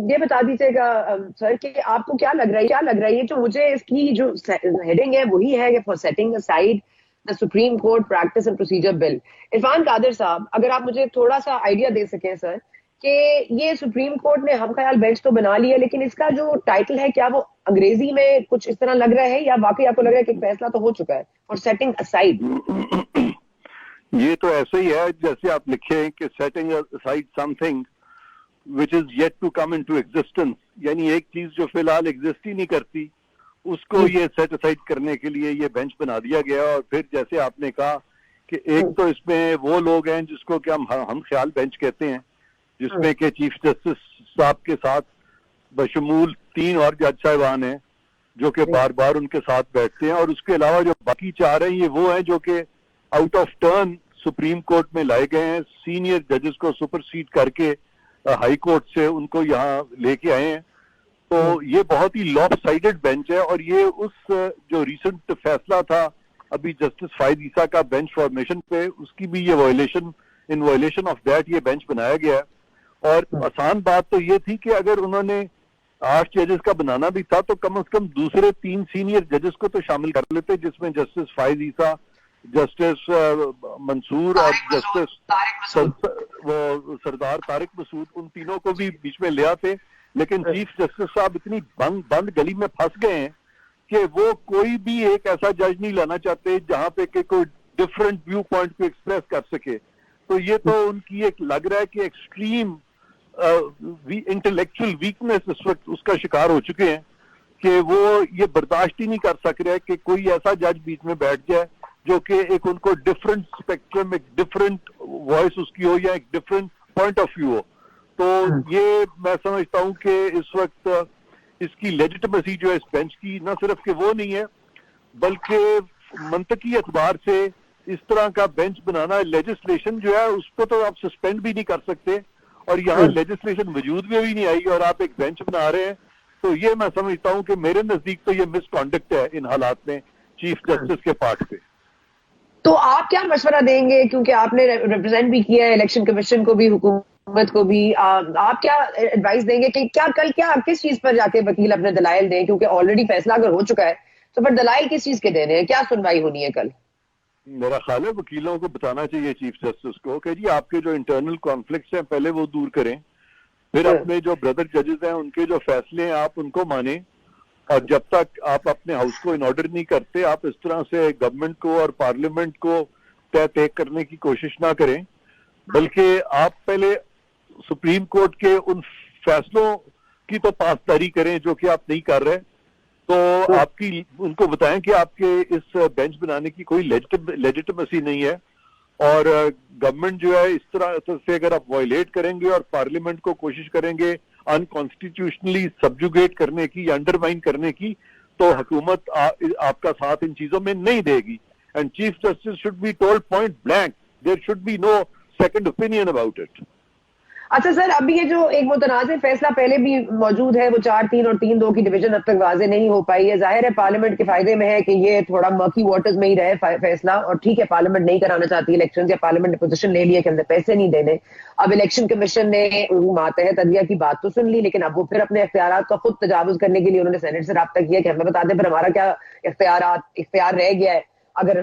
یہ بتا دیجیے گا سر کہ آپ کو کیا لگ رہا ہے یہ جو مجھے اس کی جو ہیڈنگ ہے وہی ہے کہ for setting aside the Supreme Court Practice and Procedure Bill. Irfan Qadir Sahab, اگر آپ مجھے تھوڑا سا آئیڈیا دے سکیں سر کہ یہ سپریم کورٹ نے ہم خیال بینچ تو بنا لیا, لیکن اس کا جو ٹائٹل ہے کیا وہ انگریزی میں کچھ اس طرح لگ رہا ہے یا واقعی آپ کو لگ رہا ہے کہ فیصلہ تو ہو چکا ہے فار سیٹنگ اسائڈ؟ یہ تو ایسے ہی ہے جیسے آپ لکھیں کہ setting aside something which is yet to come into existence, یعنی ایک چیز جو فی الحال ایگزسٹ ہی نہیں کرتی اس کو یہ سیٹ اسائڈ کرنے کے لیے یہ بینچ بنا دیا گیا. اور پھر جیسے آپ نے کہا کہ ایک تو اس میں وہ لوگ ہیں جس کو کہ ہم خیال بینچ کہتے ہیں, جس میں کہ چیف جسٹس صاحب کے ساتھ بشمول 3 اور جج صاحبان ہیں جو کہ بار بار ان کے ساتھ بیٹھتے ہیں, اور اس کے علاوہ جو باقی 4 ہیں یہ وہ ہیں جو کہ out of turn supreme court میں لائے گئے ہیں, سینئر ججز کو سپرسیڈ کر کے ہائی کورٹ سے ان کو یہاں لے کے آئے ہیں. تو یہ بہت ہی لاپ سائڈڈ بینچ ہے, اور یہ اس جو ریسنٹ فیصلہ تھا ابھی جسٹس فائد عیسیٰ کا بینچ فارمیشن پہ, اس کی بھی یہ وائلیشن آف دیٹ یہ بینچ بنایا گیا ہے. اور آسان بات تو یہ تھی کہ اگر انہوں نے 8 ججز کا بنانا بھی تھا تو کم از کم دوسرے 3 سینئر ججز کو تو شامل کر لیتے, جس میں جسٹس فائد عیسیٰ, جسٹس منصور اور جسٹس وہ سردار طارق مسعود, ان تینوں کو بھی بیچ میں لے آتے. لیکن چیف جسٹس صاحب اتنی بند گلی میں پھنس گئے ہیں کہ وہ کوئی بھی ایک ایسا جج نہیں لانا چاہتے جہاں پہ کہ کوئی ڈفرنٹ ویو پوائنٹ کو ایکسپریس کر سکے. تو یہ تو ان کی ایک لگ رہا ہے کہ ایکسٹریم انٹلیکچوئل ویکنیس اس وقت اس کا شکار ہو چکے ہیں کہ وہ یہ برداشت ہی نہیں کر سک رہے کہ کوئی ایسا جج بیچ میں بیٹھ جائے جو کہ ایک ان کو ڈفرنٹ اسپیکٹرم, ایک ڈفرنٹ وائس اس کی ہو یا ایک ڈفرنٹ پوائنٹ آف ویو ہو. تو یہ میں سمجھتا ہوں کہ اس وقت اس کی لیجٹمیسی جو ہے اس بینچ کی نہ صرف کہ وہ نہیں ہے بلکہ منطقی اعتبار سے اس طرح کا بینچ بنانا, لیجسلیشن جو ہے اس کو تو آپ سسپینڈ بھی نہیں کر سکتے, اور یہاں لیجسلیشن وجود میں بھی نہیں آئی اور آپ ایک بینچ بنا رہے ہیں. تو یہ میں سمجھتا ہوں کہ میرے نزدیک تو یہ مس کانڈکٹ ہے ان حالات میں چیف جسٹس کے پارٹ پہ. تو آپ کیا مشورہ دیں گے, کیونکہ آپ نے ریپرزینٹ بھی کیا ہے الیکشن کمیشن کو بھی, حکومت کو بھی, آپ کیا ایڈوائس دیں گے کہ کیا کس چیز پر جا کے وکیل اپنے دلائل دیں, کیونکہ آلریڈی فیصلہ اگر ہو چکا ہے تو پھر دلائل کس چیز کے دینے ہیں, کیا سنوائی ہونی ہے کل؟ میرا خیال ہے وکیلوں کو بتانا چاہیے چیف جسٹس کو کہ جی آپ کے جو انٹرنل کانفلکٹس ہیں پہلے وہ دور کریں, پھر اپنے جو بردر ججز ہیں ان کے جو فیصلے ہیں آپ ان کو مانیں, اور جب تک آپ اپنے ہاؤس کو ان آرڈر نہیں کرتے آپ اس طرح سے گورنمنٹ کو اور پارلیمنٹ کو طے کرنے کی کوشش نہ کریں, بلکہ آپ پہلے سپریم کورٹ کے ان فیصلوں کی تو پاسداری کریں جو کہ آپ نہیں کر رہے. تو آپ کی ان کو بتائیں کہ آپ کے اس بینچ بنانے کی کوئی لیجٹمیسی نہیں ہے, اور گورنمنٹ جو ہے اس طرح سے اگر آپ وائلیٹ کریں گے اور پارلیمنٹ کو کوشش کریں گے انکانسٹیٹیوشنلی سبجوگیٹ کرنے کی یا انڈرمائن کرنے کی, تو حکومت آپ کا ساتھ ان چیزوں میں نہیں دے گی. And chief justice should be told point blank, there should be no second opinion about it. اچھا سر, ابھی یہ جو ایک متنازع فیصلہ پہلے بھی موجود ہے, وہ 4-3 اور 3-2 کی ڈویژن اب تک واضح نہیں ہو پائی ہے. ظاہر ہے پارلیمنٹ کے فائدے میں ہے کہ یہ تھوڑا مرکی واٹرز میں ہی رہے فیصلہ, اور ٹھیک ہے پارلیمنٹ نہیں کرانا چاہتی الیکشن, یا پارلیمنٹ نے پوزیشن لے لیا کہ اندر پیسے نہیں دینے. اب الیکشن کمیشن نے ماتحت عدلیہ کی بات تو سن لی, لیکن اب وہ پھر اپنے اختیارات کا خود تجاوز کرنے کے لیے انہوں نے سینٹ سے رابطہ کیا کہ ہمیں بتا دیں پھر ہمارا کیا اختیار رہ گیا ہے اگر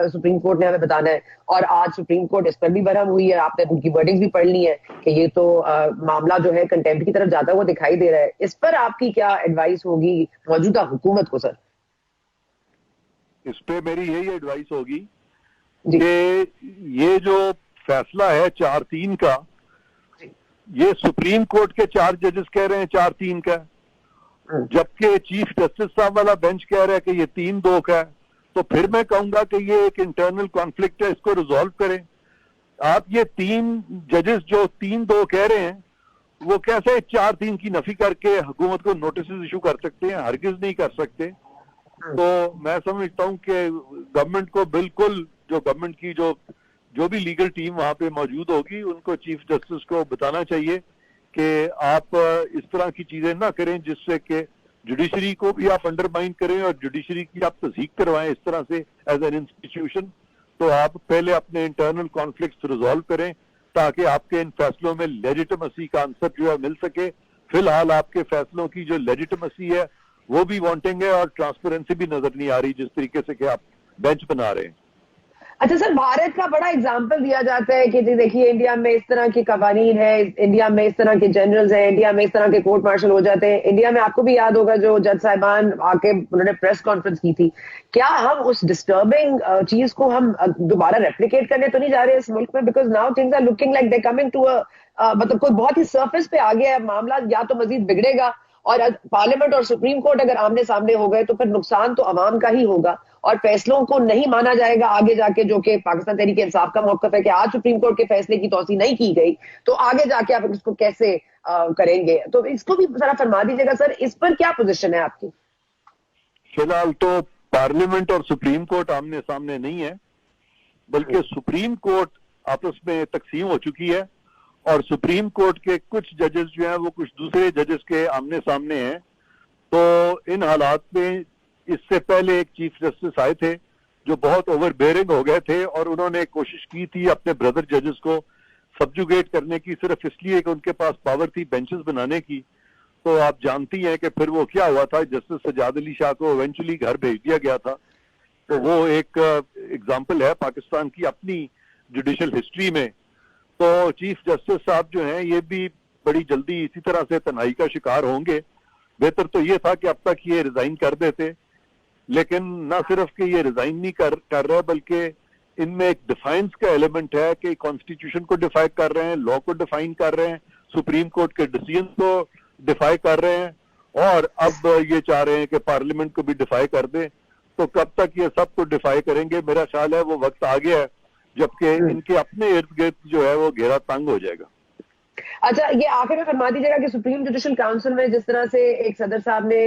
سپریم کورٹ نے ہمیں بتانا ہے. اور آج سپریم کورٹ اس پر بھی برہم ہوئی ہے, آپ نے ان کی ورڈنگ بھی پڑھ لی ہے کہ یہ تو معاملہ جو ہے کنٹمپٹ کی طرف جاتا ہوا دکھائی دے رہا ہے. اس پر آپ کی کیا ایڈوائس ہوگی موجودہ حکومت کو؟ سر اس پہ میری یہی ایڈوائس ہوگی کہ یہ جو فیصلہ ہے 4-3 کا, یہ سپریم کورٹ کے 4 ججز کہہ رہے ہیں 4-3 کا, جبکہ چیف جسٹس صاحب والا بینچ کہہ رہا ہے کہ یہ 3-2 کا ہے. تو پھر میں کہوں گا کہ یہ ایک انٹرنل کانفلکٹ ہے, اس کو ریزالو کریں. آپ یہ 3 ججز جو 3-2 کہہ رہے ہیں وہ کیسے 4-3 کی نفی کر کے حکومت کو نوٹسز ایشو کر سکتے ہیں؟ ہرگز نہیں کر سکتے. تو میں سمجھتا ہوں کہ گورنمنٹ کو بالکل جو گورنمنٹ کی جو بھی لیگل ٹیم وہاں پہ موجود ہوگی ان کو چیف جسٹس کو بتانا چاہیے کہ آپ اس طرح کی چیزیں نہ کریں جس سے کہ جوڈیشری کو بھی آپ انڈرمائن کریں اور جوڈیشری کی آپ تصدیق کروائیں اس طرح سے ایز این انسٹیٹیوشن. تو آپ پہلے اپنے انٹرنل کانفلکٹس ریزالو کریں تاکہ آپ کے ان فیصلوں میں لیجٹمیسی کا آنسر جو ہے مل سکے, فی الحال آپ کے فیصلوں کی جو لیجیٹمیسی ہے وہ بھی وانٹنگ ہے اور ٹرانسپیرنسی بھی نظر نہیں آ رہی جس طریقے سے کہ آپ بینچ بنا رہے ہیں. اچھا سر، بھارت کا بڑا اگزامپل دیا جاتا ہے کہ جی دیکھیے انڈیا میں اس طرح کے قوانین ہے، انڈیا میں اس طرح کے جنرلز ہیں، انڈیا میں اس طرح کے کورٹ مارشل ہو جاتے ہیں. انڈیا میں آپ کو بھی یاد ہوگا جو جج صاحبان آ کے انہوں نے پریس کانفرنس کی تھی. کیا ہم اس ڈسٹربنگ چیز کو ہم دوبارہ ریپلیکیٹ کرنے تو نہیں جا رہے اس ملک میں؟ Because now things are looking like they coming to مطلب کوئی بہت ہی سرفیس پہ آ گیا ہے معاملہ، یا تو مزید بگڑے گا، اور پارلیمنٹ اور سپریم کورٹ اگر آمنے سامنے ہو گئے تو پھر نقصان تو عوام کا ہی ہوگا، اور فیصلوں کو نہیں مانا جائے گا آگے جا کے، جو کہ پاکستان تحریک انصاف کا موقف ہے کہ آج سپریم کورٹ کے فیصلے کی توسیع نہیں کی گئی تو آگے جا کے آپ اس کو کیسے کریں گے؟ تو اس کو بھی ذرا فرما دیجیے گا سر، اس پر کیا پوزیشن ہے آپ کی؟ فی الحال تو پارلیمنٹ اور سپریم کورٹ آمنے سامنے نہیں ہے، بلکہ سپریم کورٹ آپس میں تقسیم ہو چکی ہے اور سپریم کورٹ کے کچھ ججز جو ہیں وہ کچھ دوسرے ججز کے آمنے سامنے ہیں. تو ان حالات میں اس سے پہلے ایک چیف جسٹس آئے تھے جو بہت اوور بیئرنگ ہو گئے تھے اور انہوں نے کوشش کی تھی اپنے بردر ججز کو سبجوگیٹ کرنے کی، صرف اس لیے کہ ان کے پاس پاور تھی بینچز بنانے کی. تو آپ جانتی ہیں کہ پھر وہ کیا ہوا تھا، جسٹس سجاد علی شاہ کو ایونچولی گھر بھیج دیا گیا تھا. تو وہ ایک ایگزامپل ہے پاکستان کی اپنی جوڈیشل ہسٹری میں. تو چیف جسٹس صاحب جو ہیں یہ بھی بڑی جلدی اسی طرح سے تنہائی کا شکار ہوں گے. بہتر تو یہ تھا کہ اب تک یہ ریزائن کر دیتے، لیکن نہ صرف کہ یہ ریزائن نہیں کر رہے بلکہ ان میں ایک ڈیفائنس کا ایلیمنٹ ہے کہ کانسٹیٹیوشن کو ڈیفائی کر رہے ہیں، لا کو ڈیفائن کر رہے ہیں، سپریم کورٹ کے ڈیسیژن کو ڈیفائی کر رہے ہیں، اور اب یہ چاہ رہے ہیں کہ پارلیمنٹ کو بھی ڈیفائی کر دیں. تو کب تک یہ سب کو ڈیفائی کریں گے؟ میرا خیال ہے وہ وقت آ گیا ہے جبکہ ان کے اپنے ارد گرد جو ہے وہ گھیرا تنگ ہو جائے گا. اچھا یہ آخر میں فرما دیجیے گا کہ سپریم جوڈیشل کاؤنسل میں جس طرح سے ایک صدر صاحب نے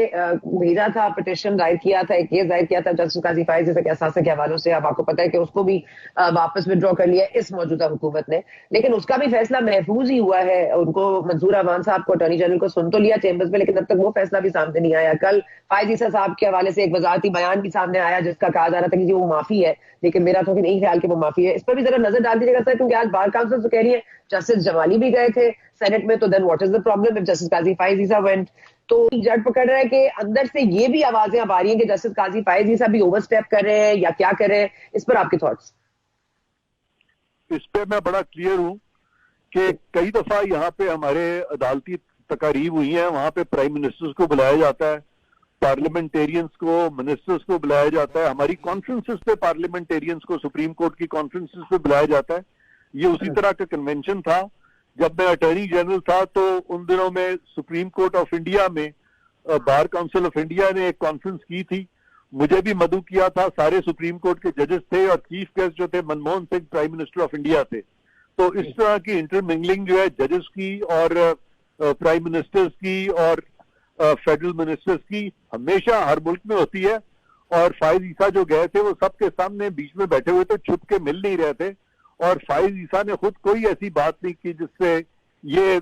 بھیجا تھا، پٹیشن دائر کیا تھا، ایک کیس دائر کیا تھا جسٹس قاضی فائز عیسی کے اثاثہ کے حوالوں سے، اب آپ کو پتا ہے کہ اس کو بھی واپس ودرا کر لیا اس موجودہ حکومت نے، لیکن اس کا بھی فیصلہ محفوظ ہی ہوا ہے. ان کو منظور امان صاحب کو اٹارنی جنرل کو سن تو لیا چیمبرز میں، لیکن اب تک وہ فیصلہ بھی سامنے نہیں آیا. کل فائز عیسی صاحب کے حوالے سے ایک وزارتی بیان بھی سامنے آیا جس کا کہا جا رہا تھا کہ وہ معافی ہے، لیکن میرا تو نہیں خیال کہ وہ معافی ہے. اس پر بھی ذرا نظر ڈال دیجیے گا سر، کیونکہ آج بار کاؤنسل تو کہہ رہی ہے جسٹس جمالی بھی گئے تھے سینٹ میں، تو then what is the problem if Justice Qazi Faez Isa went؟ تو جج پکڑ رہا ہے کہ اندر سے یہ بھی آوازیں اب آ رہی ہیں کہ جسٹس قاضی فائز عیسی بھی اوور سٹیپ کر رہے ہیں یا کیا کر رہے ہیں. اس پر آپ کے تھاٹس؟ اس پہ میں بڑا کلیئر ہوں کہ کئی دفعہ یہاں پہ ہمارے عدالتی تقاریب ہوئی ہیں، وہاں پہ پرائم منسٹرز کو بلایا جاتا ہے، پارلیمنٹیرینز کو، منسٹرز کو بلایا جاتا ہے، ہماری کانفرنسز پہ پارلیمنٹیرینز کو، سپریم کورٹ کی کانفرنسز پہ بلایا جاتا ہے. یہ اسی طرح کا کنونشن تھا. جب میں اٹارنی جنرل تھا تو ان دنوں میں سپریم کورٹ آف انڈیا میں بار کاؤنسل آف انڈیا نے ایک کانفرنس کی تھی، مجھے بھی مدعو کیا تھا، سارے سپریم کورٹ کے ججز تھے اور چیف گیسٹ جو تھے Manmohan Singh prime minister of India تھے. تو اس طرح کی انٹرمنگلنگ جو ہے ججز کی اور پرائم منسٹرز کی اور فیڈرل منسٹرز کی ہمیشہ ہر ملک میں ہوتی ہے. اور فائز عیسی جو گئے تھے وہ سب کے سامنے بیچ میں بیٹھے ہوئے تھے، چھپ کے مل نہیں رہے تھے، اور فائز عیسی نے خود کوئی ایسی بات نہیں کی جس سے یہ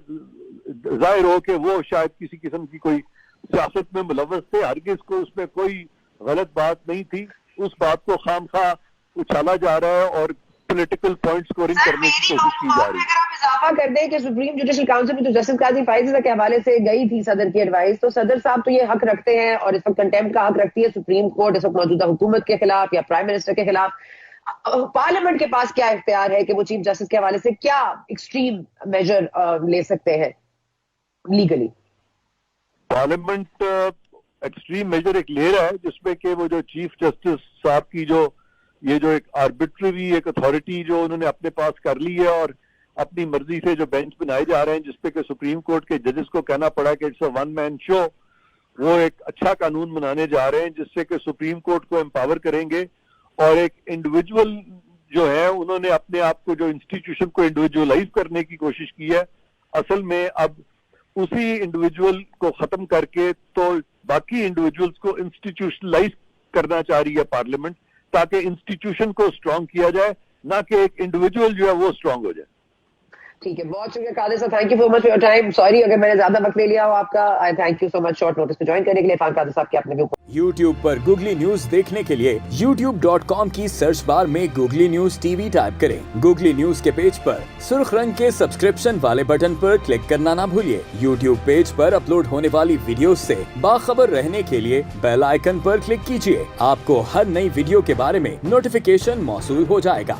ظاہر ہو کہ وہ شاید کسی قسم کی کوئی سیاست میں ملوث تھے. ہرگز کو اس میں کوئی غلط بات نہیں تھی. اس بات کو خام خواہ اچھالا جا رہا ہے اور پولیٹیکل پوائنٹ سکورنگ کرنے کی کوشش کی جا رہی ہے. اگر آپ اضافہ کر دیں کہ سپریم جوڈیشل کاؤنسل میں جو جسٹس قاضی فائز عیسی کے حوالے سے گئی تھی صدر کی ایڈوائس، تو صدر صاحب تو یہ حق رکھتے ہیں اور اس وقت کنٹیمپٹ کا حق رکھتی ہے سپریم کورٹ اس وقت موجودہ حکومت کے خلاف یا پرائم منسٹر کے خلاف. پارلیمنٹ کے پاس کیا اختیار ہے کہ وہ چیف جسٹس کے حوالے سے کیا ایکسٹریم میجر لے سکتے ہیں لیگلی؟ پارلیمنٹ ایکسٹریم میجر ایک لے رہا ہے جس میں کہ وہ جو چیف جسٹس صاحب کی جو یہ جو ایک آربیٹری ایک اتھارٹی جو انہوں نے اپنے پاس کر لی ہے اور اپنی مرضی سے جو بینچ بنائے جا رہے ہیں جس پہ کہ سپریم کورٹ کے ججز کو کہنا پڑا کہ اٹس اے ون مین شو، وہ ایک اچھا قانون بنانے جا رہے ہیں جس سے کہ سپریم کورٹ کو امپاور کریں گے. اور ایک انڈیویجول جو ہے انہوں نے اپنے آپ کو جو انسٹیٹیوشن کو انڈیویجولائز کرنے کی کوشش کی ہے، اصل میں اب اسی انڈیویجول کو ختم کر کے تو باقی انڈیویجولز کو انسٹیٹیوشنلائز کرنا چاہ رہی ہے پارلیمنٹ، تاکہ انسٹیٹیوشن کو اسٹرانگ کیا جائے، نہ کہ ایک انڈیویجول جو ہے وہ اسٹرانگ ہو جائے. ٹھیک ہے, بہت شکریہ قادر صاحب, thank you so much for your time. Sorry اگر میں نے زیادہ وقت لے لیا ہو آپ کا. I thank you so much short notice پہ جوائن کرنے کے لیے. عرفان قادر صاحب کے اپنے YouTube پر گوگلی نیوز دیکھنے کے لیے youtube.com کی سرچ بار میں googly news T V type کریں. گوگلی نیوز کے پیج پر سرخ رنگ کے سبسکرپشن والے بٹن پر کلک کرنا نہ بھولیے. YouTube پیج پر اپلوڈ ہونے والی ویڈیوز سے باخبر رہنے کے لیے بیل آئیکن پر کلک کیجیے. آپ کو ہر نئی ویڈیو کے بارے میں نوٹیفیکیشن موصول ہو جائے گا.